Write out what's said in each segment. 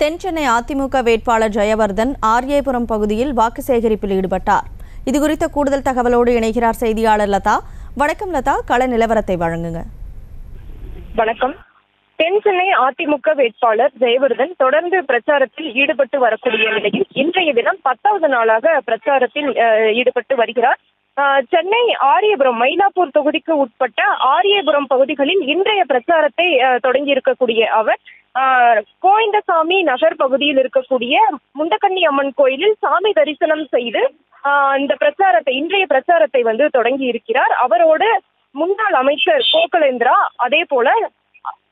தென்சென்னை அதிமுக வேட்பாளர் ஜெயவர்தன் ஆர்ஏபுரம் பகுதியில் வாக்கு சேகரிப்பில் ஈடுபட்டார். இதுகுறித்த கூடுதல் தகவலோடு இணைகிறார் செய்தியாளர் லதா. வணக்கம் லதா, கள நிலவரத்தை வழங்குங்க. வணக்கம். தென்சென்னை அதிமுக வேட்பாளர் ஜெயவர்தன் தொடர்ந்து பிரச்சாரத்தில் ஈடுபட்டு வரக்கூடிய நிலையில் இன்றைய தினம் 10வது நாளாக பிரச்சாரத்தில் ஈடுபட்டு வருகிறார். சென்னை ஆரியபுரம் மயிலாப்பூர் தொகுதிக்கு உட்பட்ட ஆரியபுரம் பகுதிகளில் இன்றைய பிரச்சாரத்தை தொடங்கி இருக்கக்கூடிய அவர் கோவிந்தசாமி நகர் பகுதியில் இருக்கக்கூடிய முண்டக்கண்ணி அம்மன் கோயிலில் சாமி தரிசனம் செய்து இன்றைய பிரச்சாரத்தை தொடங்கி இருக்கிறார். அவரோடு முன்னாள் அமைச்சர் கோகுலேந்திரா, அதே போல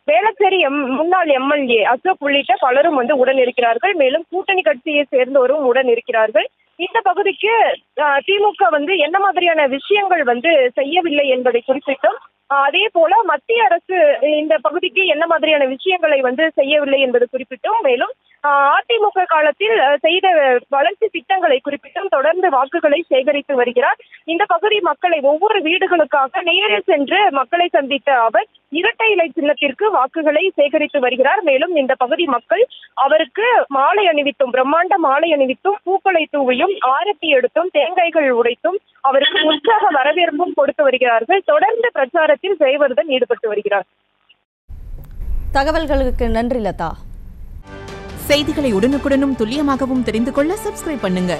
வேளச்சேரி முன்னாள் எம்எல்ஏ அசோக் உள்ளிட்ட பலரும் உடன் இருக்கிறார்கள். மேலும் கூட்டணி கட்சியை சேர்ந்தவரும் உடன் இருக்கிறார்கள். இந்த பகுதிக்கு திமுக என்ன மாதிரியான விஷயங்கள் செய்யவில்லை என்பதை குறிப்பிட்டும், அதே போல மத்திய அரசு இந்த பகுதிக்கு என்ன மாதிரியான விஷயங்களை செய்யவில்லை என்பது குறிப்பிட்டும், மேலும் அதிமுக காலத்தில் செய்த வளர்ச்சி திட்டங்களை குறிப்பிட்டும் தொடர்ந்து வாக்குகளை சேகரித்து வருகிறார். இந்த பகுதி மக்களை ஒவ்வொரு வீடுகளுக்காக நேரில் சென்று மக்களை சந்தித்த அவர் இரட்டை இலை சின்னத்திற்கு வாக்குகளை சேகரித்து வருகிறார். மேலும் இந்த பகுதி மக்கள் அவருக்கு மாலை அணிவித்தும், பிரம்மாண்ட மாலை அணிவித்தும், பூக்களை தூவியும், ஆரத்தி எடுத்தும், தேங்காய்கள் உடைத்தும் அவருக்கு உற்சாக வரவேற்பும் கொடுத்து வருகிறார்கள். தொடர்ந்து பிரச்சாரத்தில் ஜெயவர்தன் ஈடுபட்டு வருகிறார். தகவல்களுக்கு நன்றி லதா. செய்திகளை உடனுக்குடனும் துல்லியமாகவும் தெரிந்து கொள்ள சப்ஸ்கிரைப் பண்ணுங்க.